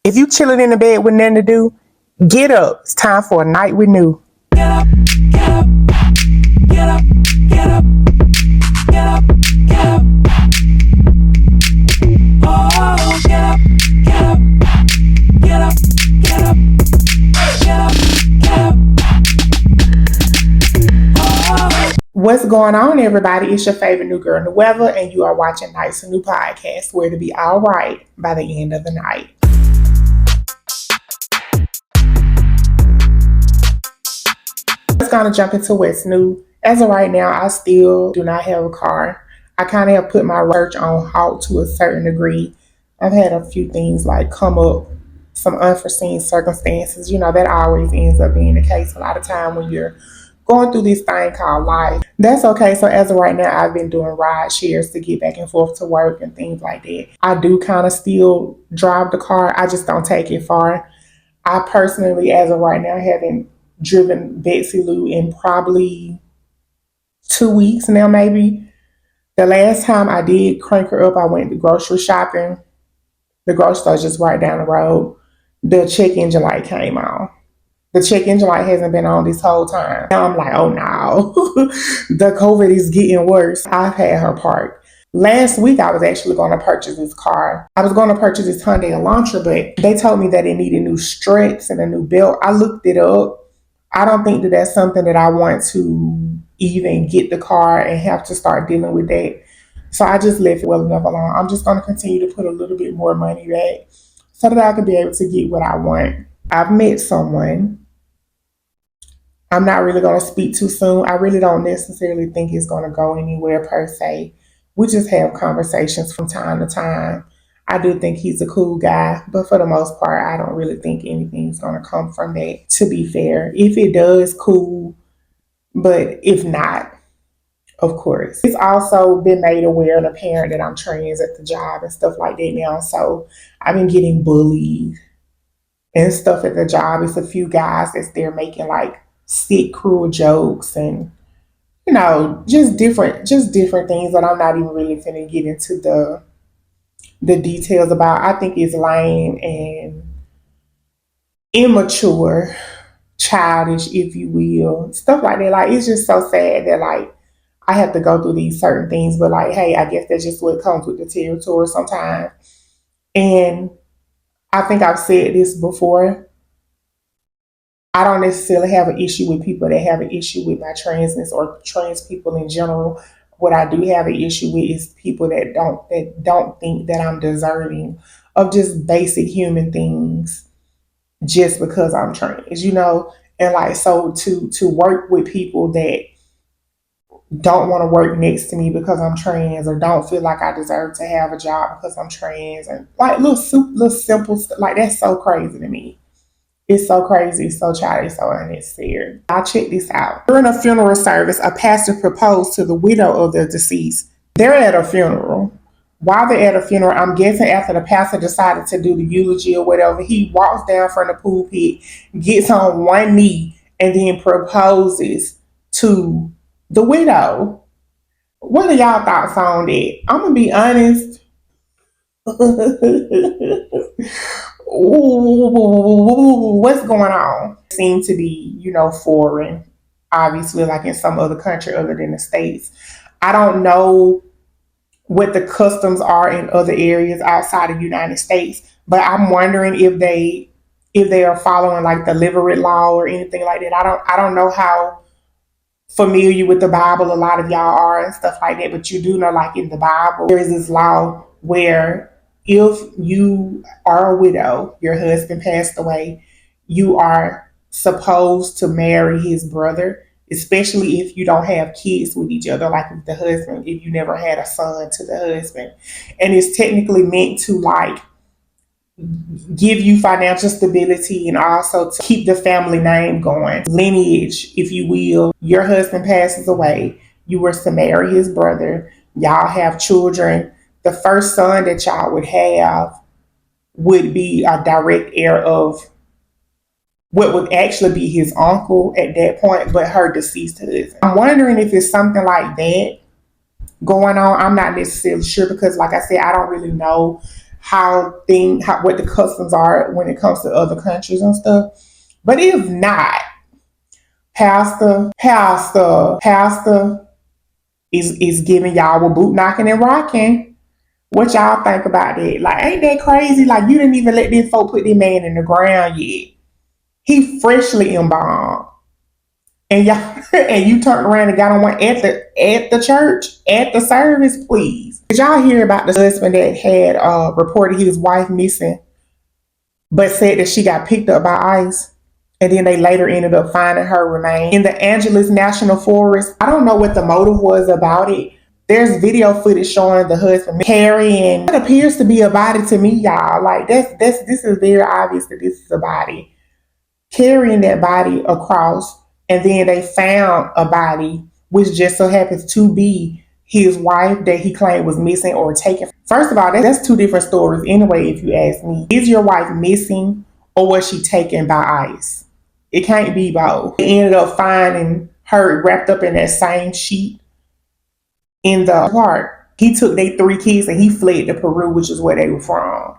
If you chilling in the bed with nothing to do, get up. It's time for a night with New. Get up, get up, get up, get up, get up, get up. Oh, get up, get up, get up, get up, get up, get up. Oh. What's going on, everybody? It's your favorite new girl, New Weather, and you are watching Nights and New Podcast, where to be all right by the end of the night. Let's gonna jump into what's new. As of right now, I still do not have a car. I kind of have put my research on halt to a certain degree. I've had a few things like come up, some unforeseen circumstances. You know, that always ends up being the case a lot of time when you're going through this thing called life. That's okay. So as of right now, I've been doing ride shares to get back and forth to work and things like that. I do kind of still drive the car. I just don't take it far. I personally, as of right now, haven't driven Betsy Lou in probably 2 weeks now, maybe. The last time I did crank her up, I went to grocery shopping. The grocery store just right down the road. The check engine light came on. The check engine light hasn't been on this whole time. Now I'm like, oh no, the COVID is getting worse. I've had her parked. Last week, I was actually going to purchase this car. I was going to purchase this Hyundai Elantra, but they told me that it needed new struts and a new belt. I looked it up. I don't think that that's something that I want to even get the car and have to start dealing with that. So I just left it well enough alone. I'm just going to continue to put a little bit more money back so that I can be able to get what I want. I've met someone. I'm not really going to speak too soon. I really don't necessarily think it's going to go anywhere per se. We just have conversations from time to time. I do think he's a cool guy, but for the most part, I don't really think anything's going to come from that, to be fair. If it does, cool, but if not, of course. It's also been made aware and apparent that I'm trans at the job and stuff like that now, so I've been getting bullied and stuff at the job. It's a few guys that's there making like sick, cruel jokes and just different things that I'm not even really finna get into the details about. I think it's lame and immature, childish, if you will. Stuff like that. Like, it's just so sad that like I have to go through these certain things, but like, hey, I guess that's just what comes with the territory sometimes. And I think I've said this before. I don't necessarily have an issue with people that have an issue with my transness or trans people in general. What I do have an issue with is people that don't think that I'm deserving of just basic human things just because I'm trans. And like, so to work with people that don't want to work next to me because I'm trans, or don't feel like I deserve to have a job because I'm trans, and like little simple stuff like that's so crazy to me. It's so crazy, so childish, so unnecessary. I'll check this out. During a funeral service, a pastor proposed to the widow of the deceased. They're at a funeral. While they're at a funeral, I'm guessing after the pastor decided to do the eulogy or whatever, he walks down from the pulpit, gets on one knee, and then proposes to the widow. What are y'all thoughts on that? I'm going to be honest. What's going on? Seem to be, foreign, obviously, like in some other country other than the States. I don't know what the customs are in other areas outside of the United States, but I'm wondering if they are following like the Levirate law or anything like that. I don't know how familiar with the Bible a lot of y'all are and stuff like that, but you do know, like in the Bible, there is this law where if you are a widow, your husband passed away, you are supposed to marry his brother, especially if you don't have kids with each other, like with the husband, if you never had a son to the husband. And it's technically meant to like give you financial stability and also to keep the family name going. Lineage, if you will. Your husband passes away. You were to marry his brother. Y'all have children. The first son that y'all would have would be a direct heir of what would actually be his uncle at that point, but her deceased husband. I'm wondering if it's something like that going on. I'm not necessarily sure because, like I said, I don't really know what the customs are when it comes to other countries and stuff. But if not, Pastor is giving y'all a boot knocking and rocking. What y'all think about that? Like, ain't that crazy? Like, you didn't even let this folk put this man in the ground yet. He freshly embalmed. And y'all and you turned around and got on one at the church, at the service, please. Did y'all hear about the husband that had reported his wife missing, but said that she got picked up by ICE? And then they later ended up finding her remains in the Angeles National Forest. I don't know what the motive was about it. There's video footage showing the husband carrying what appears to be a body to me, y'all. Like this is very obvious that this is a body. Carrying that body across, and then they found a body which just so happens to be his wife that he claimed was missing or taken. First of all, that's two different stories anyway, if you ask me. Is your wife missing or was she taken by ICE? It can't be both. They ended up finding her wrapped up in that same sheet in the park. He took their 3 kids and he fled to Peru, which is where they were from.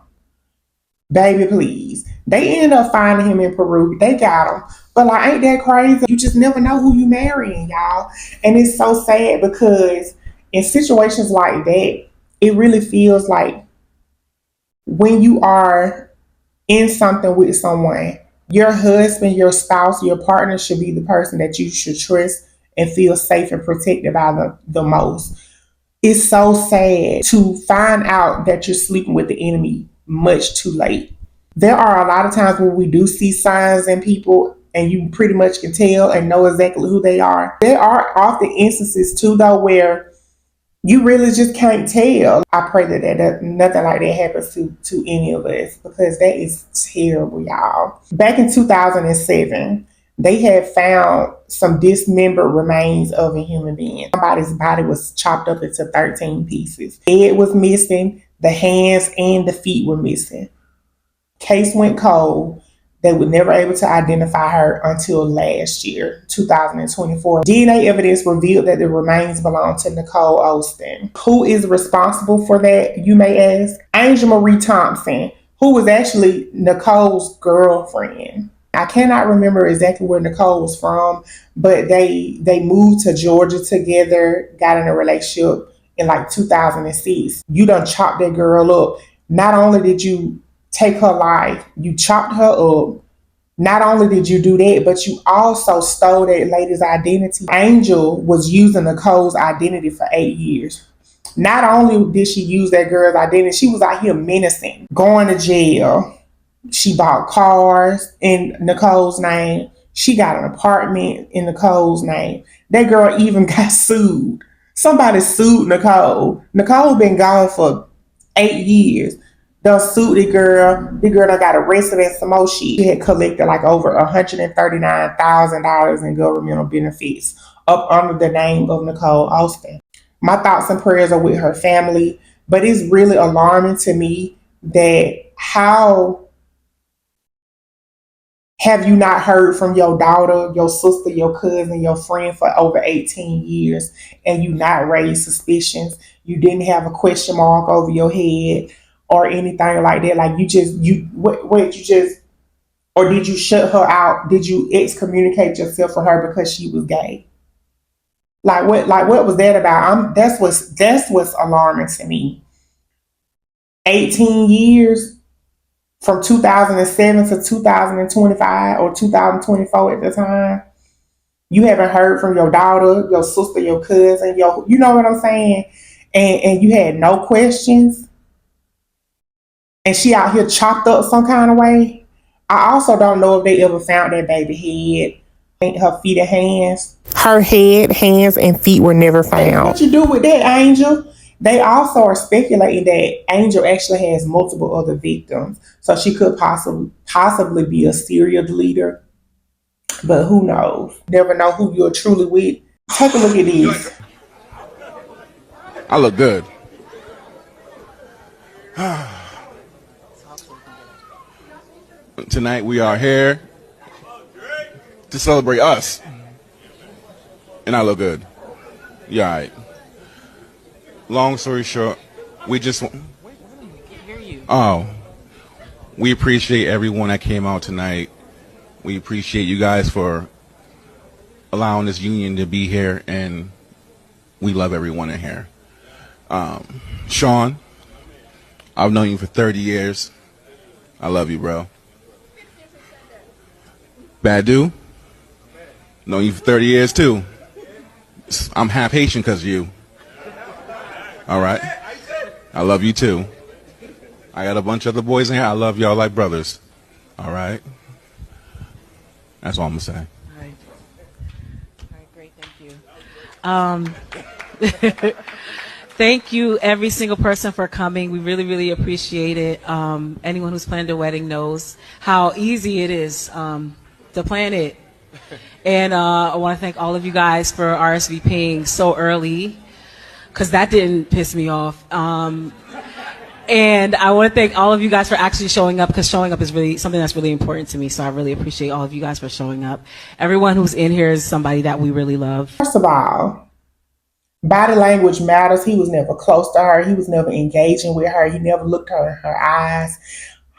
Baby, please. They ended up finding him in Peru. They got him. But like, ain't that crazy? You just never know who you marrying, y'all. And it's so sad because in situations like that, it really feels like when you are in something with someone, your husband, your spouse, your partner should be the person that you should trust and feel safe and protected by the most. It's so sad to find out that you're sleeping with the enemy much too late. There are a lot of times when we do see signs in people and you pretty much can tell and know exactly who they are. There are often instances too, though, where you really just can't tell. I pray that nothing like that happens to any of us, because that is terrible, y'all. Back in 2007, they had found some dismembered remains of a human being. Somebody's body was chopped up into 13 pieces. The head was missing, the hands and the feet were missing. Case went cold. They were never able to identify her until last year, 2024. DNA evidence revealed that the remains belonged to Nicole Olston. Who is responsible for that, you may ask? Angel Marie Thompson, who was actually Nicole's girlfriend. I cannot remember exactly where Nicole was from, but they moved to Georgia together, got in a relationship in like 2006. You done chopped that girl up. Not only did you take her life, you chopped her up. Not only did you do that, but you also stole that lady's identity. Angel was using Nicole's identity for 8 years. Not only did she use that girl's identity, she was out here menacing, going to jail. She bought cars in Nicole's name. She got an apartment in Nicole's name. That girl even got sued. Somebody sued Nicole. Nicole been gone for 8 years. Done sued the girl. The girl done got arrested and some more shit. She had collected like over $139,000 in governmental benefits up under the name of Nicole Austin. My thoughts and prayers are with her family, but it's really alarming to me that how have you not heard from your daughter, your sister, your cousin, your friend for over 18 years and you not raised suspicions? You didn't have a question mark over your head or anything like that. Like or did you shut her out? Did you excommunicate yourself for her because she was gay? Like what was that about? That's what's alarming to me. 18 years from 2007 to 2025 or 2024 at the time. You haven't heard from your daughter, your sister, your cousin, you know what I'm saying? And you had no questions. And she out here chopped up some kind of way. I also don't know if they ever found that baby head, her feet and hands. Her head, hands, and feet were never found. What you do with that, Angel? They also are speculating that Angel actually has multiple other victims. So she could possibly be a serial leader. But who knows? Never know who you're truly with. Take a look at this. I look good. Tonight we are here to celebrate us. And I look good. Yeah, all right. Long story short, we just... Oh, we appreciate everyone that came out tonight. We appreciate you guys for allowing this union to be here, and we love everyone in here. Sean, I've known you for 30 years. I love you, bro. Badu, known you for 30 years too. I'm half Haitian because of you. All right. I love you too. I got a bunch of other boys in here. I love y'all like brothers. All right. That's all I'm gonna say. All right. All right, great, thank you. Thank you, every single person, for coming. We really, really appreciate it. Anyone who's planned a wedding knows how easy it is to plan it. And I want to thank all of you guys for RSVPing so early, because that didn't piss me off. And I want to thank all of you guys for actually showing up, because showing up is really something that's really important to me. So I really appreciate all of you guys for showing up. Everyone who's in here is somebody that we really love. First of all, body language matters. He was never close to her. He was never engaging with her. He never looked her in her eyes.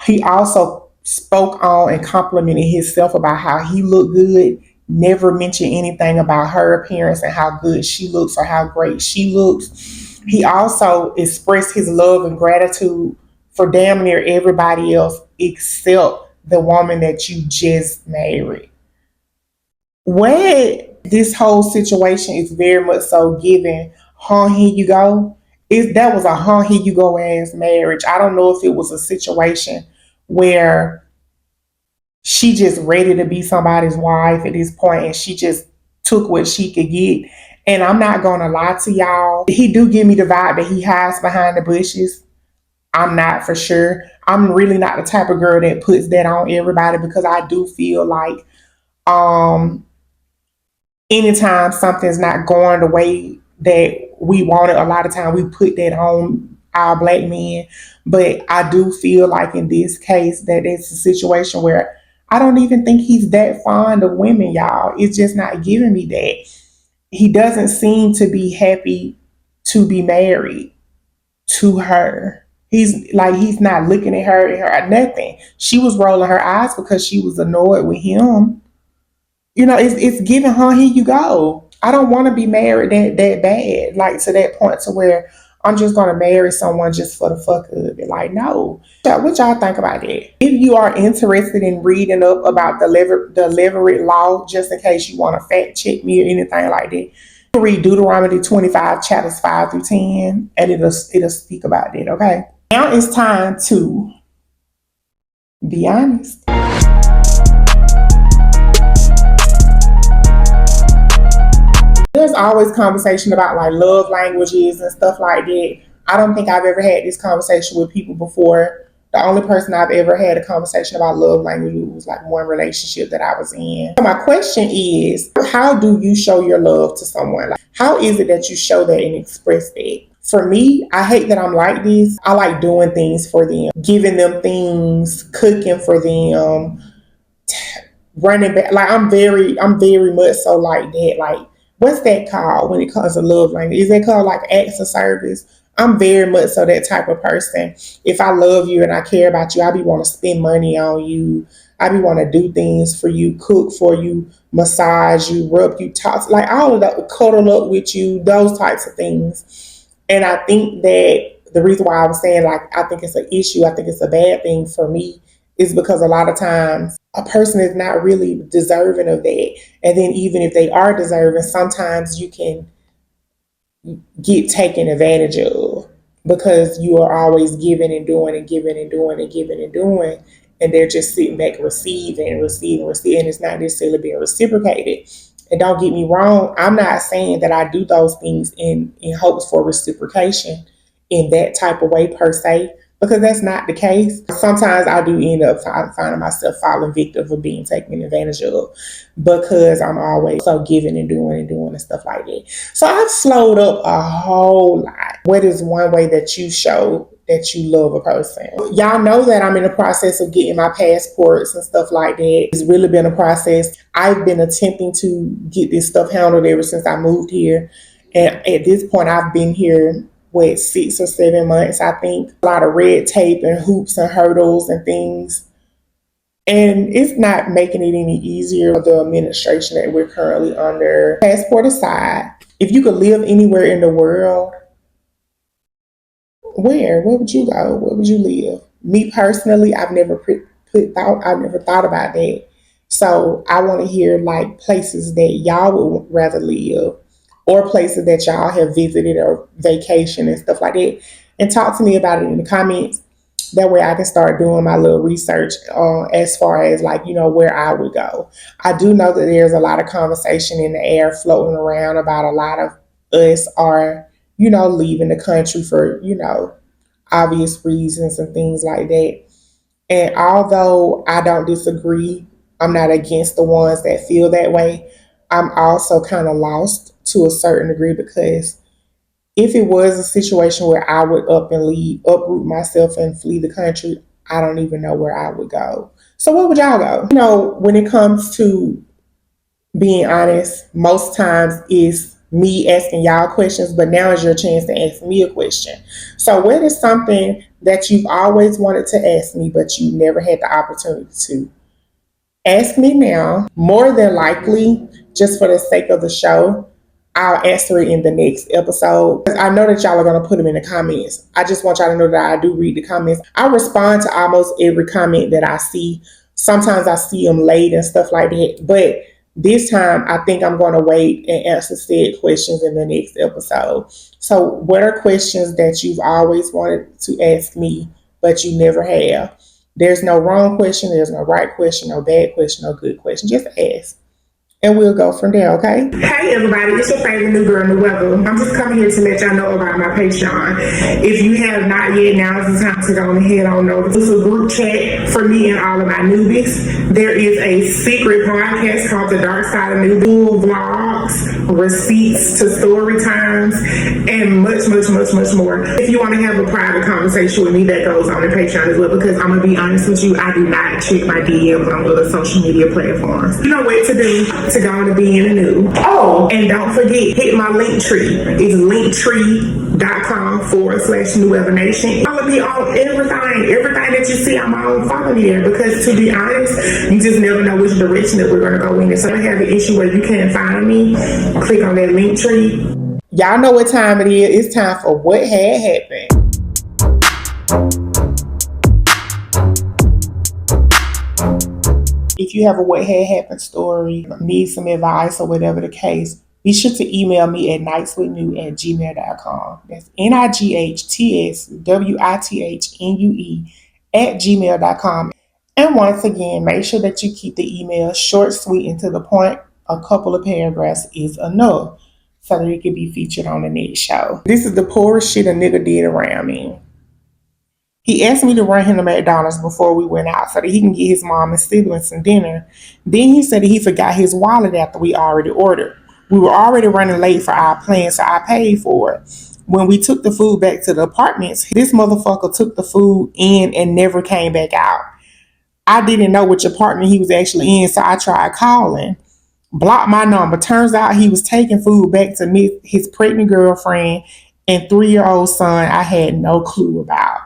He also spoke on and complimented himself about how he looked good. Never mentioned anything about her appearance and how good she looks or how great she looks. He also expressed his love and gratitude for damn near everybody else except the woman that you just married. Where this whole situation is very much so given, here you go. That was a here you go ass marriage. I don't know if it was a situation where she just ready to be somebody's wife at this point and she just took what she could get. And I'm not gonna lie to y'all, he do give me the vibe that he hides behind the bushes. I'm not for sure. I'm really not the type of girl that puts that on everybody, because I do feel like anytime something's not going the way that we want it, a lot of time we put that on our black men. But I do feel like in this case that it's a situation where I don't even think he's that fond of women, y'all. It's just not giving me that. He doesn't seem to be happy to be married to her. He's not looking at her nothing. She was rolling her eyes because she was annoyed with him. It's giving her, here you go. I don't want to be married that bad, like to that point to where I'm just gonna marry someone just for the fuck of it. Like, no. What y'all think about that? If you are interested in reading up about the Leverett law, just in case you want to fact check me or anything like that, read Deuteronomy 25 chapters 5 through 10, and it'll speak about that. Okay. Now it's time to be honest. There's always conversation about like love languages and stuff like that. I don't think I've ever had this conversation with people before. The only person I've ever had a conversation about love language was like one relationship that I was in. So my question is, how do you show your love to someone? Like, how is it that you show that and express that? For me, I hate that I'm like this. I like doing things for them, giving them things, cooking for them, running back. Like I'm very much so like that. Like, what's that called when it comes to love language? Is that called like acts of service? I'm very much so that type of person. If I love you and I care about you, I be want to spend money on you. I be want to do things for you, cook for you, massage you, rub you, talk, like all of that, cuddle up with you, those types of things. And I think that the reason why I was saying like I think it's an issue, I think it's a bad thing for me, is because a lot of times a person is not really deserving of that. And then even if they are deserving, sometimes you can get taken advantage of because you are always giving and doing and giving and doing and giving and doing. And they're just sitting back receiving and receiving. And it's not necessarily being reciprocated. And don't get me wrong, I'm not saying that I do those things in hopes for reciprocation in that type of way per se, because that's not the case. Sometimes I do end up finding myself falling victim of being taken advantage of because I'm always so giving and doing and stuff like that. So I've slowed up a whole lot. What is one way that you show that you love a person? Y'all know that I'm in the process of getting my passports and stuff like that. It's really been a process. I've been attempting to get this stuff handled ever since I moved here. And at this point, I've been here what, 6 or 7 months, I think. A lot of red tape and hoops and hurdles and things. And it's not making it any easier for the administration that we're currently under. Passport aside, if you could live anywhere in the world, where would you go? Where would you live? Me personally, I've never thought about that. So I want to hear like places that y'all would rather live, or places that y'all have visited or vacation and stuff like that. And talk to me about it in the comments. That way I can start doing my little research as far as like, where I would go. I do know that there's a lot of conversation in the air floating around about a lot of us are, leaving the country for, obvious reasons and things like that. And although I don't disagree, I'm not against the ones that feel that way. I'm also kind of lost to a certain degree, because if it was a situation where I would up and leave, uproot myself and flee the country, I don't even know where I would go. So where would y'all go? When it comes to being honest, most times is me asking y'all questions, but now is your chance to ask me a question. So what is something that you've always wanted to ask me, but you never had the opportunity to? Ask me now. More than likely, just for the sake of the show, I'll answer it in the next episode. I know that y'all are going to put them in the comments. I just want y'all to know that I do read the comments. I respond to almost every comment that I see. Sometimes I see them late and stuff like that. But this time, I think I'm going to wait and answer said questions in the next episode. So what are questions that you've always wanted to ask me, but you never have? There's no wrong question. There's no right question, no bad question, no good question. Just ask. And we'll go from there, okay? Hey everybody, it's your favorite new girl, New Weather. I'm just coming here to let y'all know about my Patreon. If you have not yet, now is the time to go ahead on over. This is a group chat for me and all of my newbies. There is a secret podcast called The Dark Side of New, full vlogs, receipts to story times, and much, much, much, much more. If you want to have a private conversation with me, that goes on the Patreon as well, because I'm going to be honest with you, I do not check my DMs on other social media platforms. You know what to do to go on to be in the new. Oh, and don't forget, hit my link tree. It's linktree.com/New Ever Nation. Follow me on everything that you see, I'm on. Follow me there, because to be honest, you just never know which direction that we're going to go in. So if you have an issue where you can't find me, click on that link tree. Y'all know what time it is. It's time for What Had Happened. If you have a What Had Happened story, need some advice or whatever the case, be sure to email me at nightswithnue@gmail.com. That's NIGHTSWITHNUE@gmail.com. And once again, make sure that you keep the email short, sweet, and to the point. A couple of paragraphs is enough so that it can be featured on the next show. This is the poorest shit a nigga did around me. He asked me to run him to McDonald's before we went out so that he can get his mom and siblings some dinner. Then he said that he forgot his wallet after we already ordered. We were already running late for our plan, so I paid for it. When we took the food back to the apartments, this motherfucker took the food in and never came back out. I didn't know which apartment he was actually in, so I tried calling. Blocked my number. Turns out he was taking food back to meet his pregnant girlfriend and 3-year-old son I had no clue about.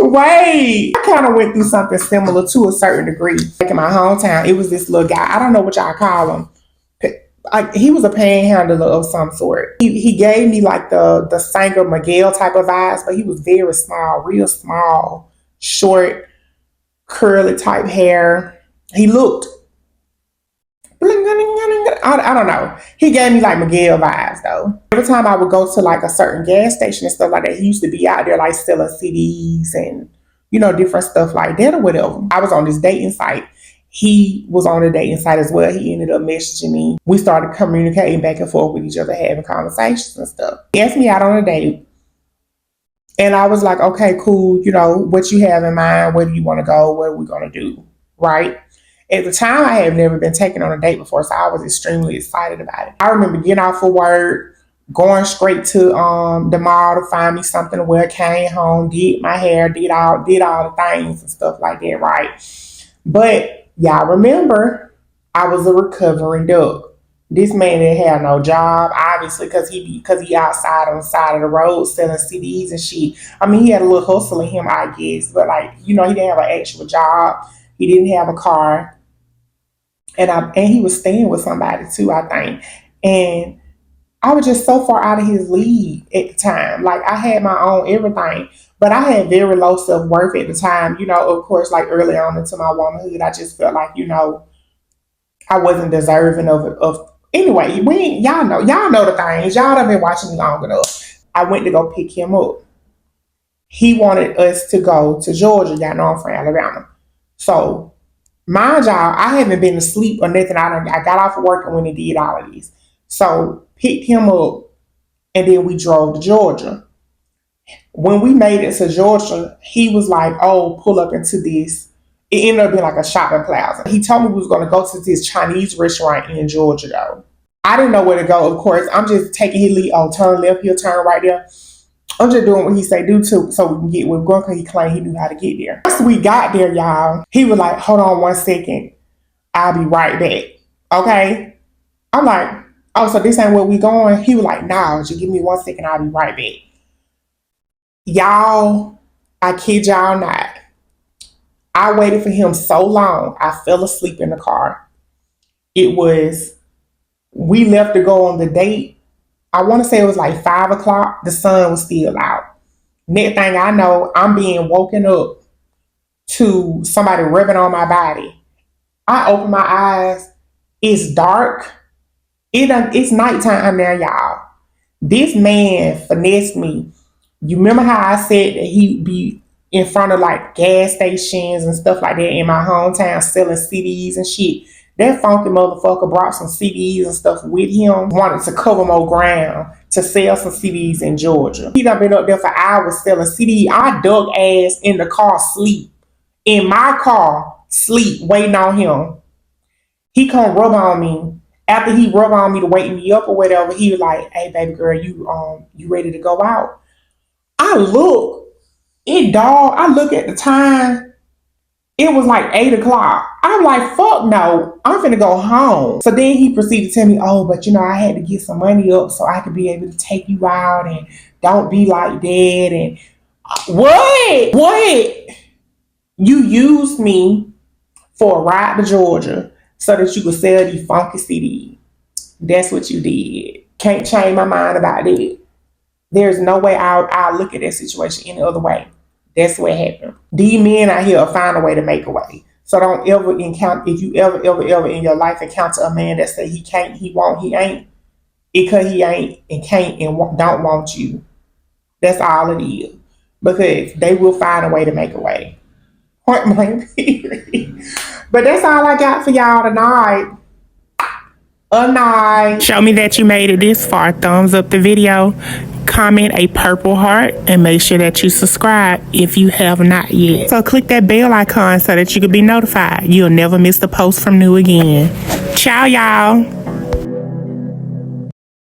Wait, I kind of went through something similar to a certain degree. Like in my hometown, it was this little guy. I don't know what y'all call him. He was a panhandler of some sort. He gave me like the Sanger Miguel type of vibes, but he was very small, real small, short, curly type hair. He looked, I don't know. He gave me like Miguel vibes though. Every time I would go to like a certain gas station and stuff like that, he used to be out there like selling CDs and different stuff like that or whatever. I was on this dating site. He was on the dating site as well. He ended up messaging me. We started communicating back and forth with each other, having conversations and stuff. He asked me out on a date. And I was like, okay, cool. What you have in mind? Where do you want to go? What are we going to do? Right? At the time, I had never been taken on a date before, so I was extremely excited about it. I remember getting off of work, going straight to the mall to find me something to wear, came home, did my hair, did all the things and stuff like that, right? But y'all remember, I was a recovering duck. This man didn't have no job, obviously, because he outside on the side of the road selling CDs and shit. I mean, he had a little hustle in him, I guess, but like, he didn't have an actual job. He didn't have a car, and he was staying with somebody too, I think. And I was just so far out of his league at the time. Like, I had my own everything, but I had very low self worth at the time. Of course, like early on into my womanhood, I just felt like I wasn't deserving of. Anyway, y'all know the things. Y'all have been watching me long enough. I went to go pick him up. He wanted us to go to Georgia. Y'all know I'm from Alabama. So, mind y'all, I haven't been asleep or nothing. I got off of work and went and did all of these. So, picked him up, and then we drove to Georgia. When we made it to Georgia, he was like, "Oh, pull up into this." It ended up being like a shopping plaza. He told me we was going to go to this Chinese restaurant in Georgia, though. I didn't know where to go, of course. I'm just taking his lead. Oh, turn left, he'll turn right there. I'm just doing what he say do to, so we can get where we're going, because he claimed he knew how to get there. Once we got there, y'all, he was like, "Hold on 1 second. I'll be right back." Okay? I'm like, "Oh, so this ain't where we going?" He was like, "Nah, just give me 1 second. I'll be right back." Y'all, I kid y'all not. I waited for him so long, I fell asleep in the car. We left to go on the date. I want to say it was like 5 o'clock. The sun was still out. Next thing I know, I'm being woken up to somebody rubbing on my body. I open my eyes. It's dark. It's nighttime now, y'all. This man finessed me. You remember how I said that he'd be in front of like gas stations and stuff like that in my hometown selling CDs and shit? That funky motherfucker brought some CDs and stuff with him, wanted to cover more ground to sell some CDs in Georgia. He done been up there for hours selling CDs. I dug ass in the car, sleep. In my car, sleep, waiting on him. He come rub on me. After he rub on me to wake me up or whatever, he was like, "Hey, baby girl, you ready to go out?" I look, I look at the time. It was like 8 o'clock. I'm like, "Fuck no, I'm finna go home." So then he proceeded to tell me, "Oh, but I had to get some money up so I could be able to take you out, and don't be like that." And what? You used me for a ride to Georgia so that you could sell these funky CDs. That's what you did. Can't change my mind about that. There's no way I'll look at that situation any other way. That's what happened. These men out here will find a way to make a way. So don't ever encounter, if you ever in your life encounter a man that say he can't, he won't, he ain't, because he ain't and can't and don't want you. That's all it is. Because they will find a way to make a way. Point blank period. But that's all I got for y'all tonight. A night. Show me that you made it this far. Thumbs up the video. Comment a purple heart, and make sure that you subscribe if you have not yet. So click that bell icon so that you can be notified. You'll never miss the post from New Again. Ciao, y'all.